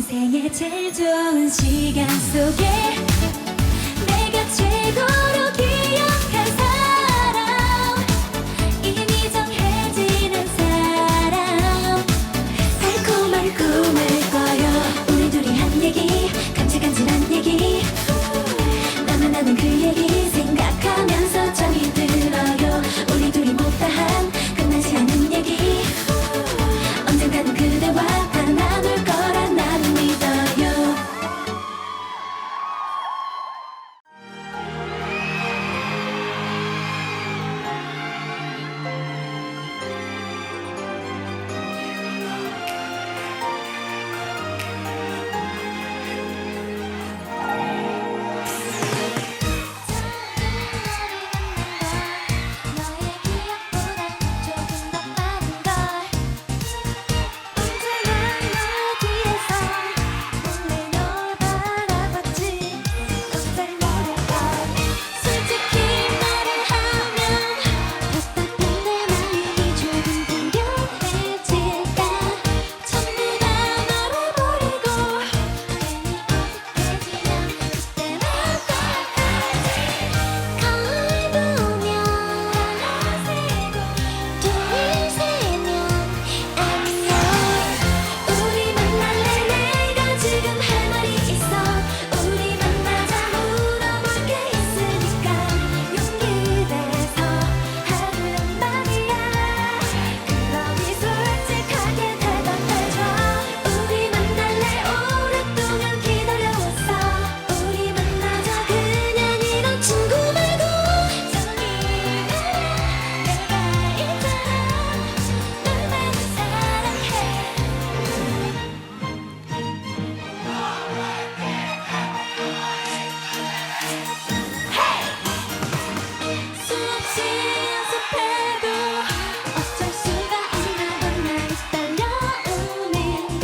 인생의 제일 좋은 시간 속에 내가 최고로 기억할 사람, 이미 정해지는 사람. 달콤한 꿈을 꿔요. 우리 둘이 한 얘기, 간질간질한 얘기. 나만 아는 그 얘기 생각하면서 잠이 들어요. 우리 둘이 못다한 끝나지 않는 얘기. 언젠가는 그대와 다 나눌 거라 나는 믿어요. 너의 기억보다 조금 더 빠른 걸. 언제나 너 뒤에서 몰래 널 바라봤지. 넌 잘 모를걸. 솔직히 말을 하면 답답한 내 마음이 조금 불편해질까. 전부 다 널어버리고 괜히 어색해지면 그때만 떠올까지. 거울 보면 둘 세면 안녕. 우리 만날래. 내가 지금 할 말이 있어. 우리 만나자. 물어볼 게 있으니까 용기 내서 하는 말이야. 그러니 솔직하게 대답해줘. 우리 만날래. 오랫동안 기다려왔어. 우리 만나자. 그냥 이런 친구 말고 저기 내가 있잖아. 널 많이 사랑해. 수없이 연습해도 어쩔 수가 없나 봐. 나를 떨려오는 건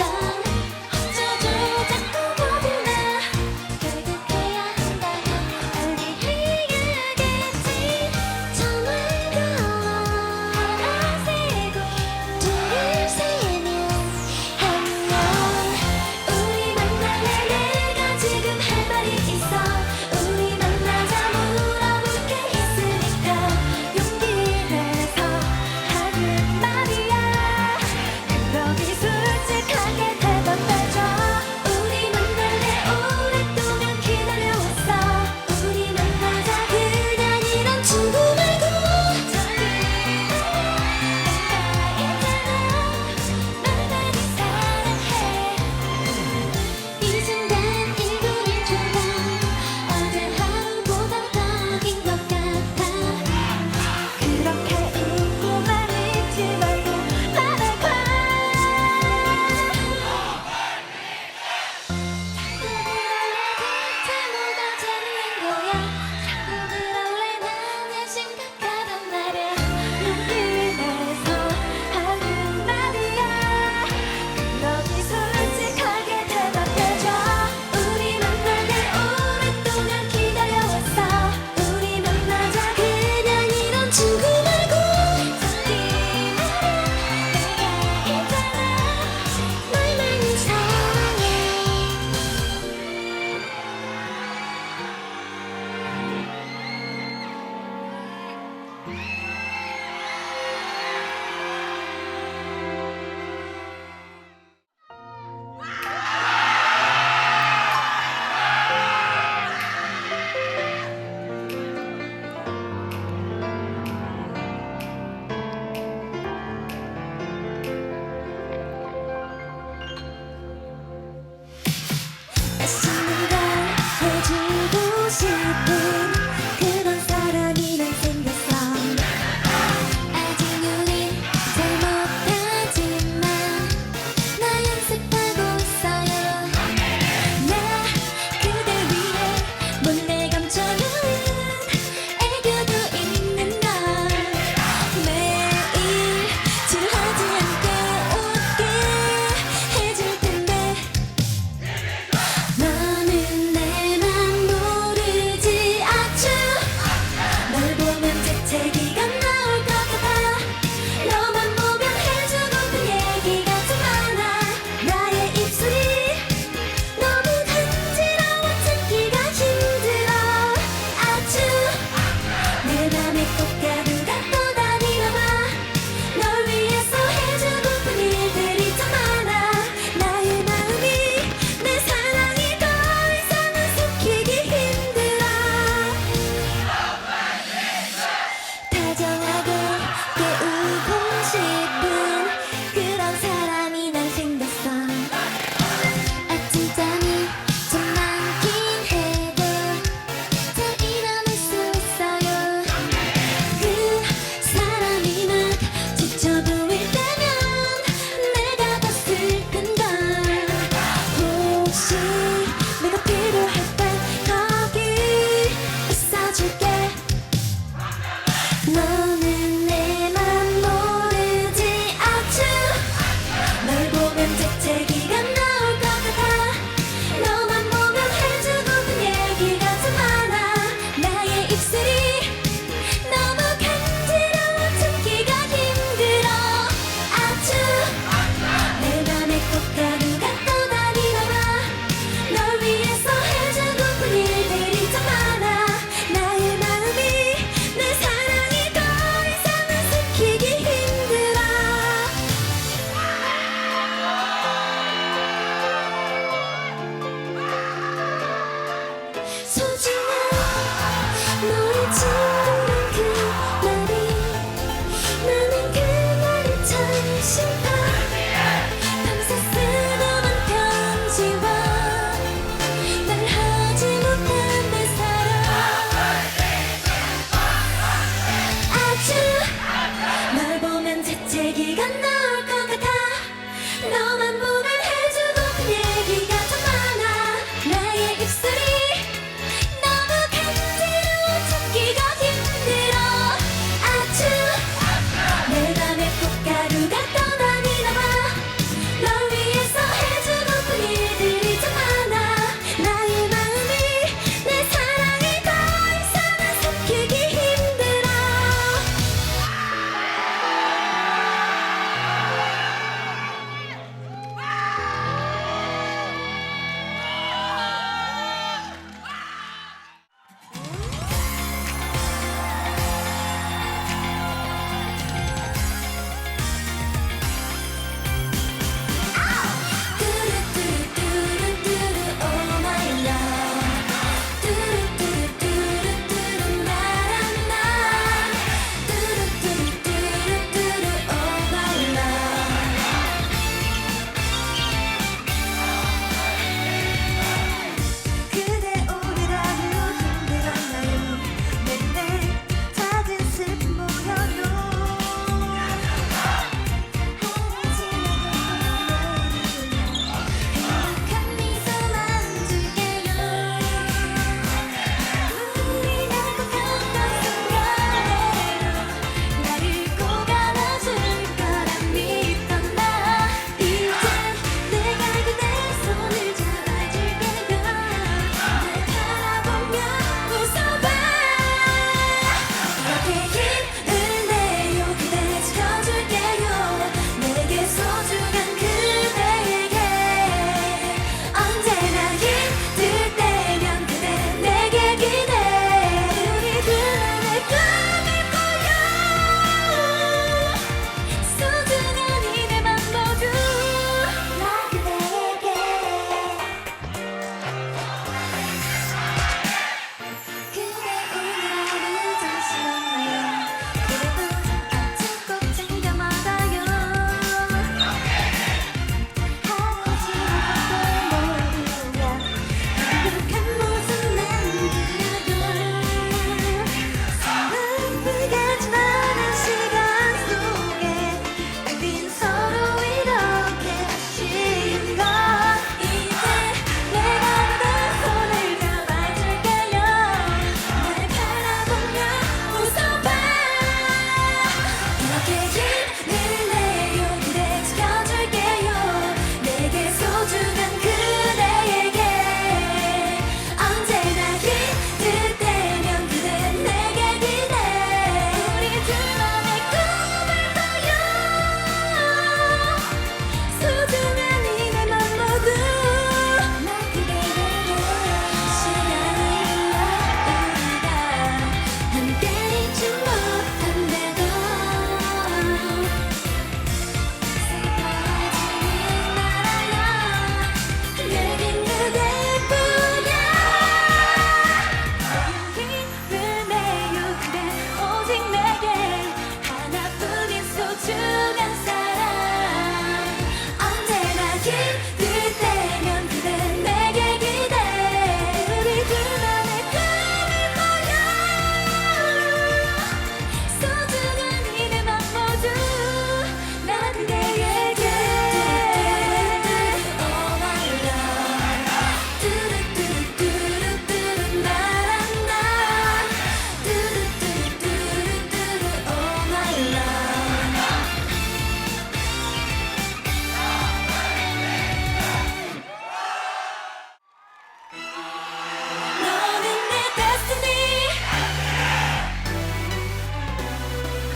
어쩌죠. 자꾸 겁이 나. 결국 해야 한다면 빨리 해야겠지. 전화를 걸어 하나 세고 둘 세면 안녕. 우리 만날래. 내가 지금 할 말이 있어. 우리 만나자. 물어볼 게 있으니까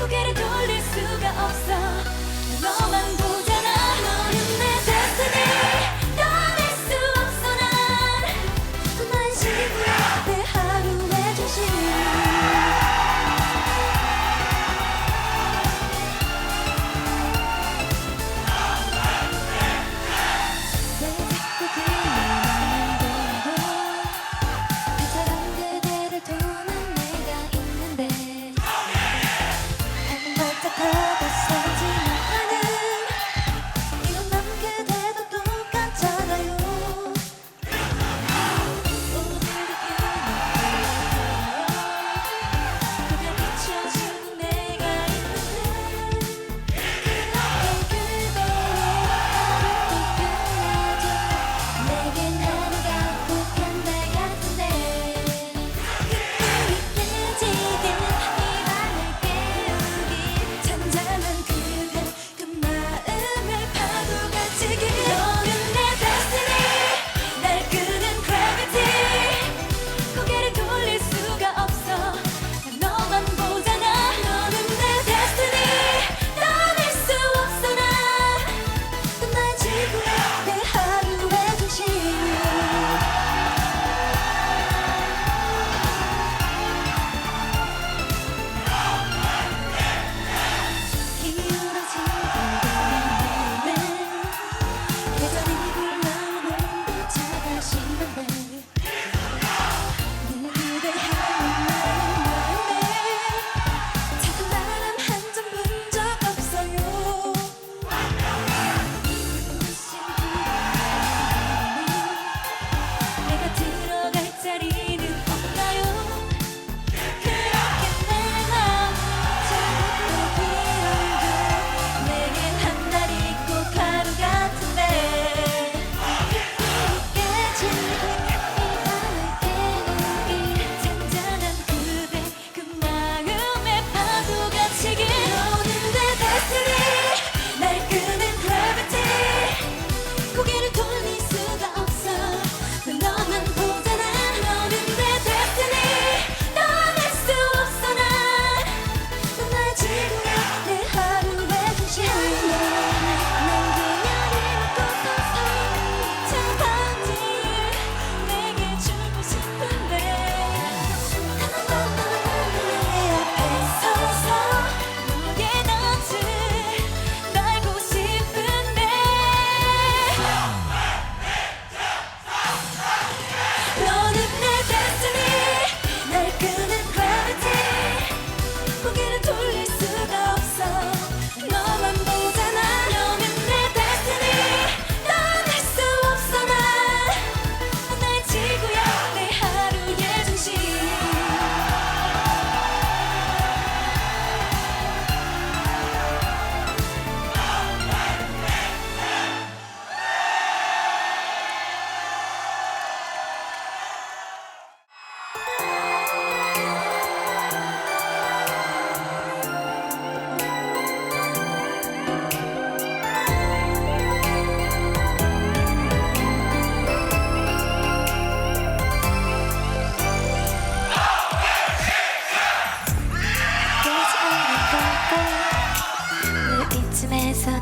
고개를 돌릴 수가 없어 너만 보잖아 너는 내 destiny 떠날 수 없어 난 너의 지구야 내 하루의 중심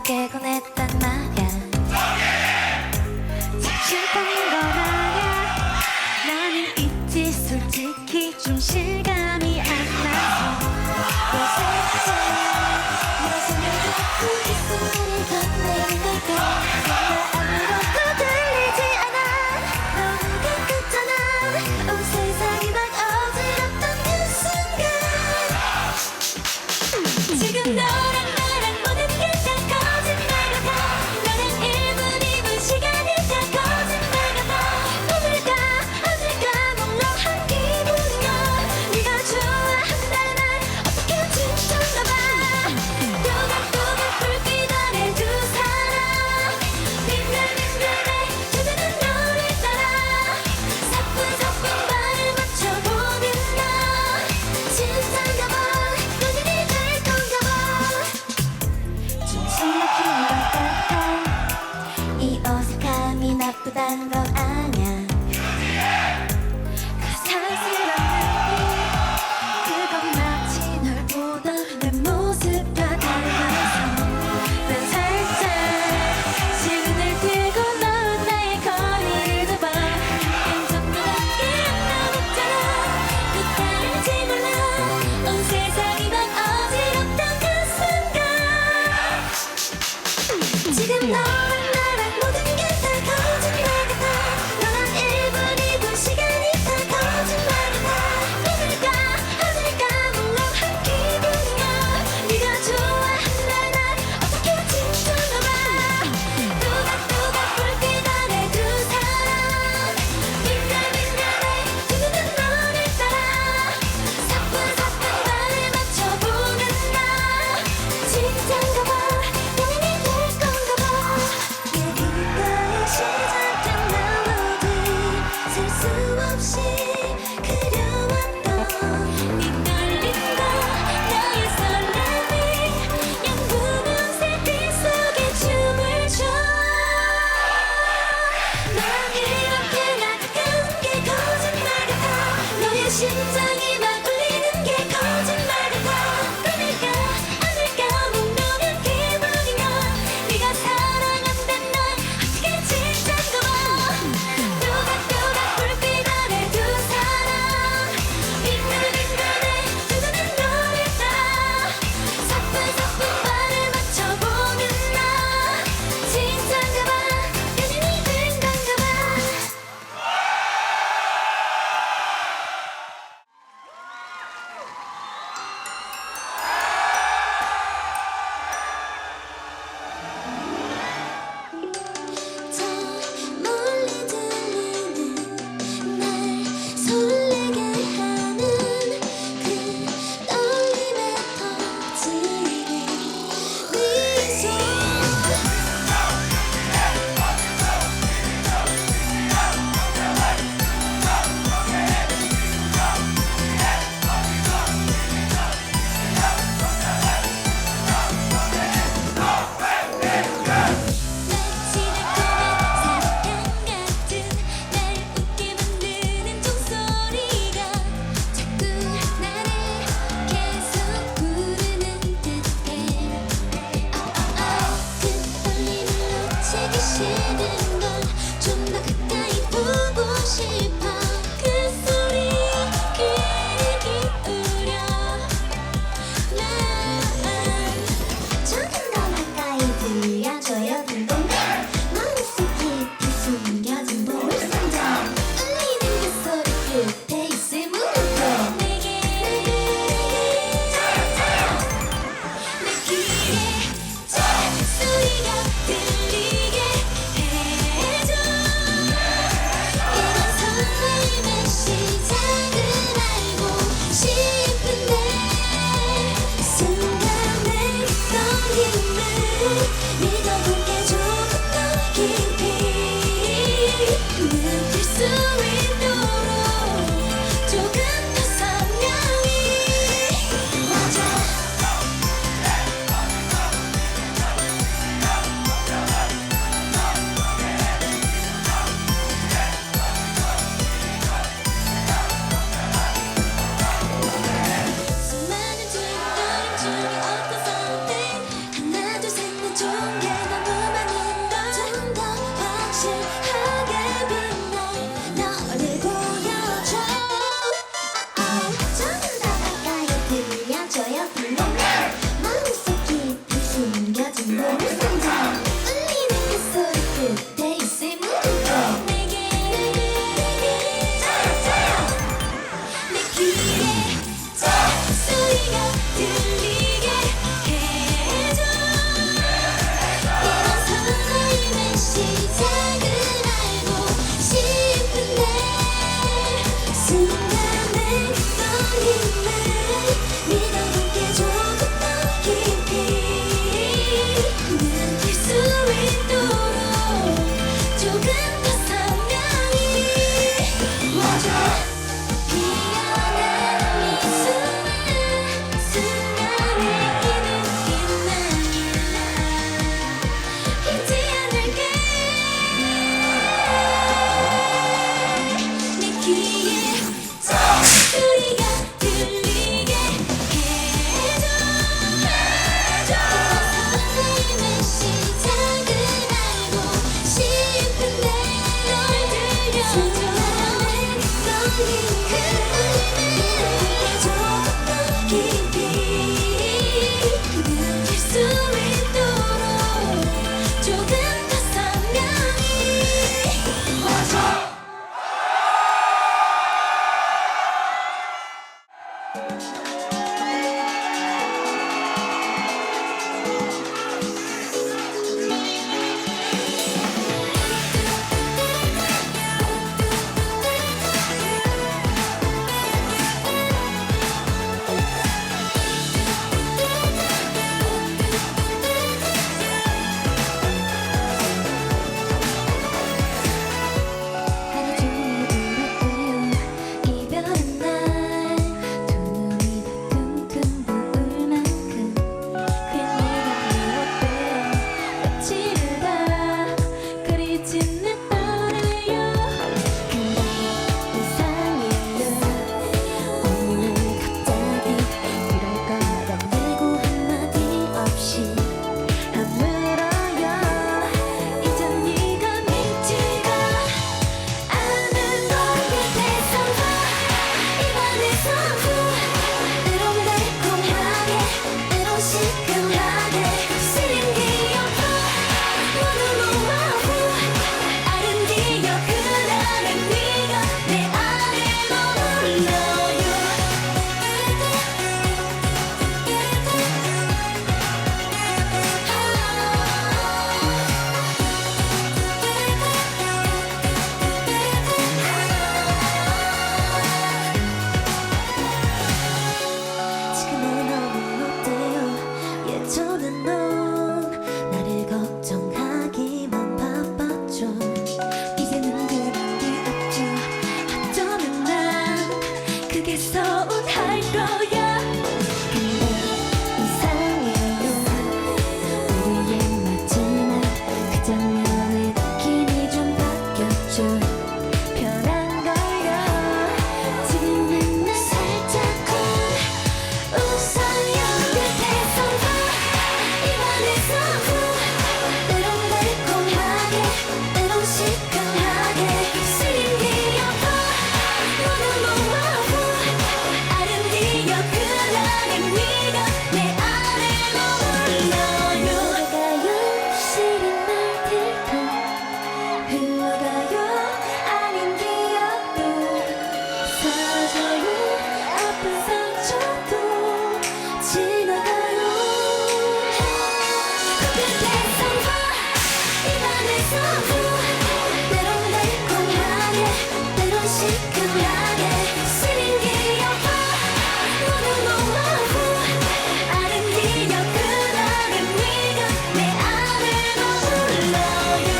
깨곤 했단 말야 실패인 건 아냐 나는 있지 솔직히 좀 실감이 안 나서 무슨 일 자꾸 이 소리를 건네는 걸까 아무것도 들리지 않아 너무 가깝잖아 온 세상이 막 어지럽던 그 순간 지금 너랑 나랑 모든 게 다 거짓말로 찾아가세요. 나랑 모든 게 다 거짓말 같아. 너랑 1분 2분 시간이 다 거짓말 같아. 어딜까 물렁한 기분이야. 네가 좋아한다 날 어떻게 진짜나 봐. 누가 불빛 안에 두 사람 민감해 두 눈은 너를 따라 사뿐사뿐 발을 맞춰보는 나. 진짠가 봐 연인이 될 건가 봐. 때론 달콤하게 때론 시큼하게 시린 기억과 너는 너무 아는 기억 그날의 네가 내 안을 머물러요.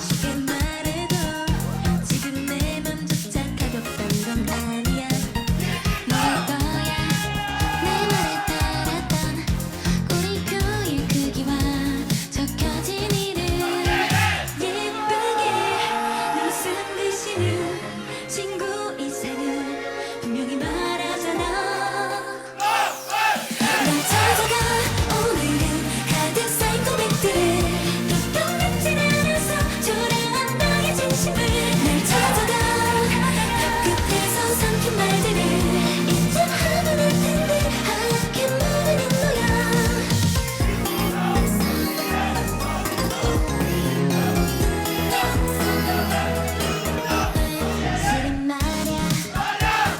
쉽게 말해도 지금 내 맘조차 가볍던 건 아니야. 너일 거야 내 말에 따랐던 우리 교일 크기와 적혀진 이름 예쁘게 눈웃음 드시는 친구 이상은 분명히 말하잖아. 날 찾아가 오늘은 가득 쌓인 고백들을 뚜껑 닫진 않아서 초라한 나의 진심을 날 찾아가 벽 끝에서 삼킨 말들을 이쯤 하면 할 텐데 하얗게 무너진 너야. 실은 말야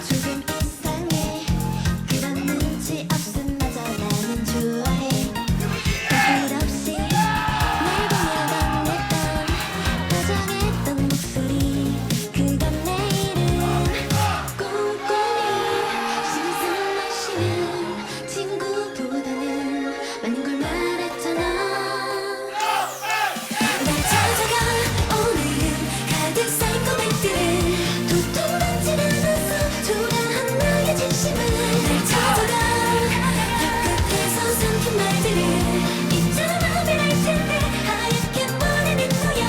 조금 이상해. 그런 눈치 없음 마저 나는 좋아해. 끝없이 날 보며 건넸던 다정했던 목소리 그건 내 이름. 꼼꼼히 신경 마시는 친구보다는 맞는 걸 말했잖아. 날 찾아가 오늘은 가득 쌓인 고백들을 도통 닫진 않았어 초라한 나의 진심을 날 찾아가 벽 끝에서 삼킨 말들을 이쯤 하면 할 텐데 하얗게 보내는 거야.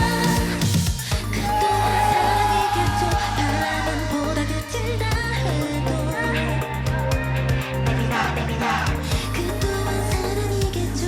그동안 사랑이겠죠 바람보다 그칠다 해도 그동안 사랑이겠죠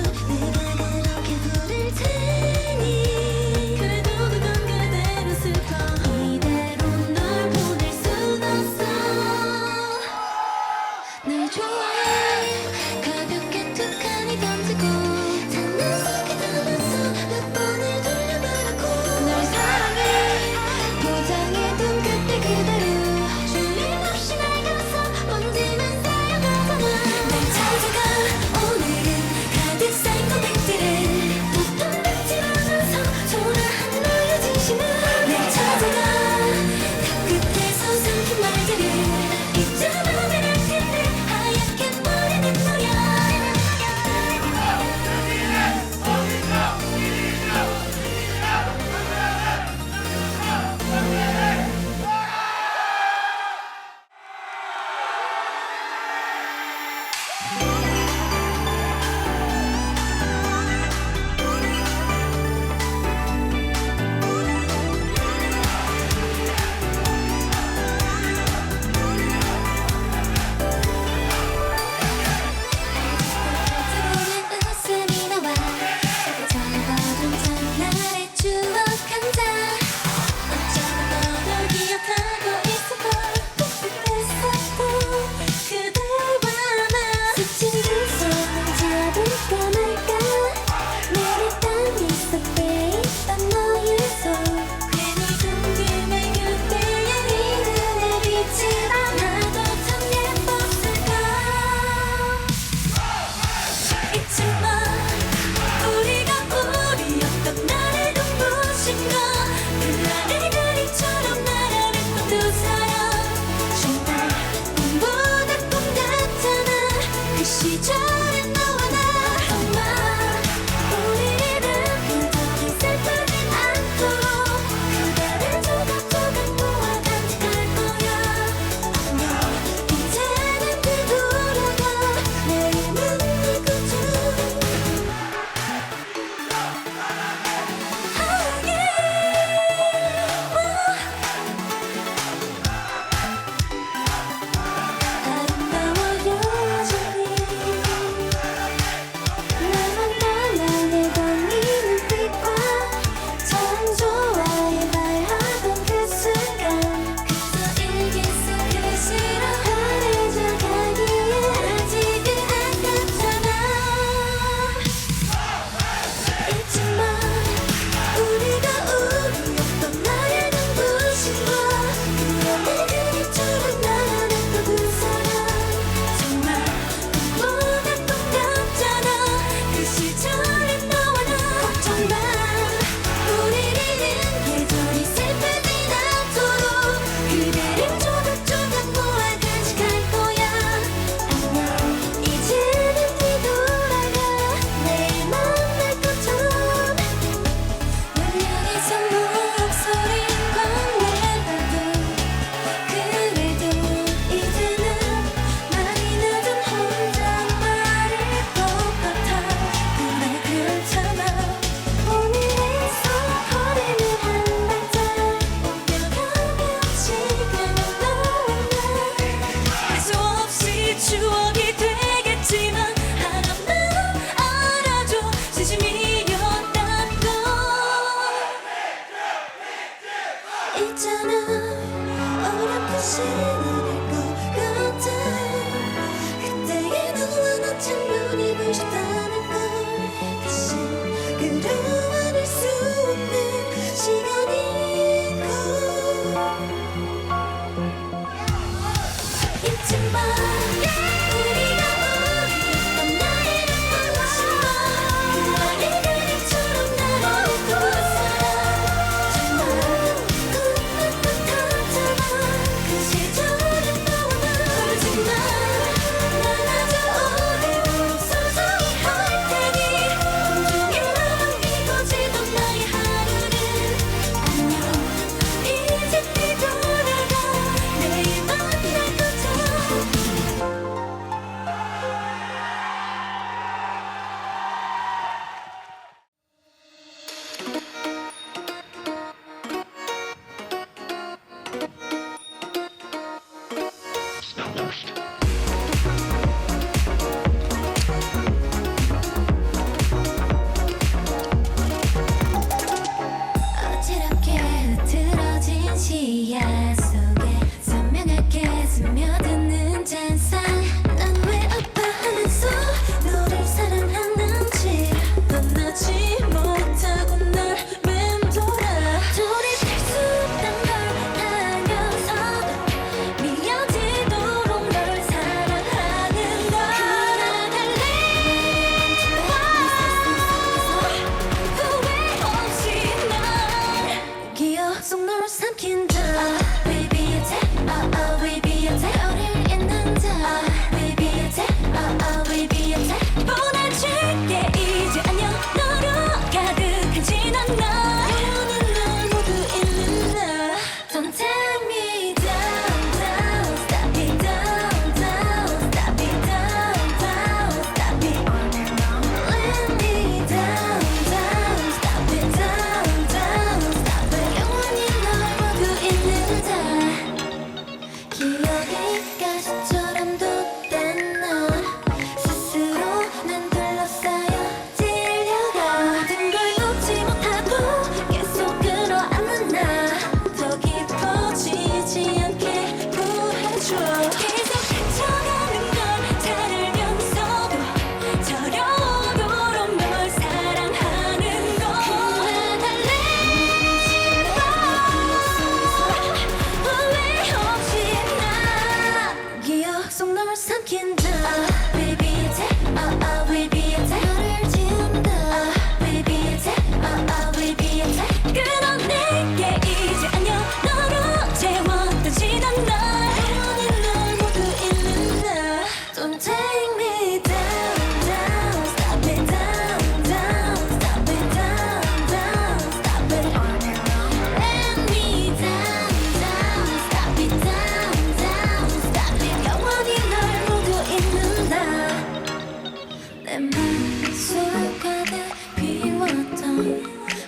속 가득 비웠던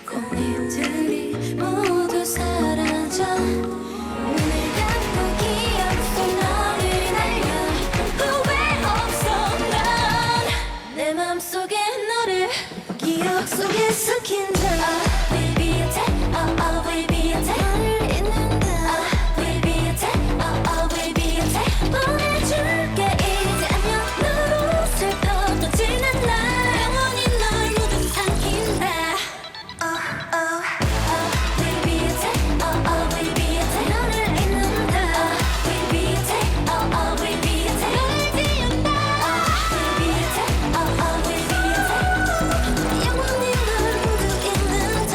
꽃잎들이 모두 사라져 눈을 감고 기억 속 너를 날려 후회 없어 난 내 맘속에 너를 기억 속에 숨긴 자 Obliviate, Obliviate 너를 잊는다 Obliviate, Obliviate 보내줄게 이제 안녕 너로 슬퍼도 지난 날 영원히 널 모두 삼킨다 Obliviate, Obliviate 너를 잊는다 Obliviate, Obliviate 너를 지운다 Obliviate, Obliviate 영원히 널 모두 잊는다